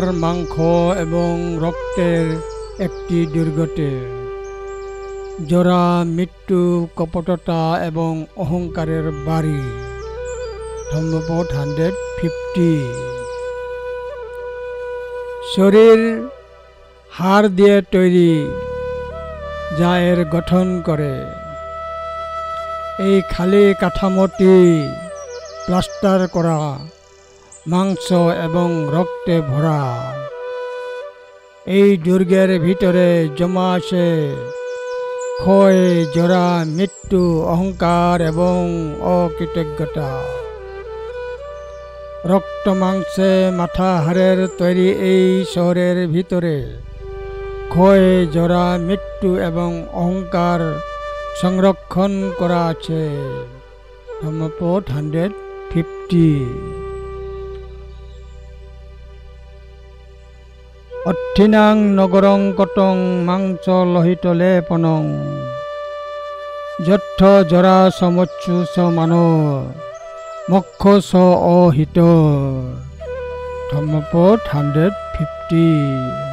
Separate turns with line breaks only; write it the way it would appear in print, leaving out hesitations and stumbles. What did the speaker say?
অহংকার মাংস এবং রক্তের একটি দুর্গতে, জরা মৃত্যু কপটতা এবং অহংকারের বাড়ি। ধম্মপদ 150। শরীর হাড় দিয়ে তৈরি, যা এর গঠন করে। এই খালি কাঠামোটি প্লাস্টার করা, মাংস এবং রক্তে ভরা। এই দুর্গের ভিতরে জমা আছে ক্ষয়, জরা, মৃত্যু, অহংকার এবং অকৃতজ্ঞতা। রক্ত মাংসে মাথা হাড়ের তৈরি এই শহরের ভিতরে ক্ষয়, জরা, মৃত্যু এবং অহংকার সংরক্ষণ করা আছে। ধম্মপদ 150। অর্থিনাং নগরং কটং মাংস লোহিত লেপনং যথ জরা সমচ্ছু স মানো মক্ষ স অহিত। ধম্মপদ 150।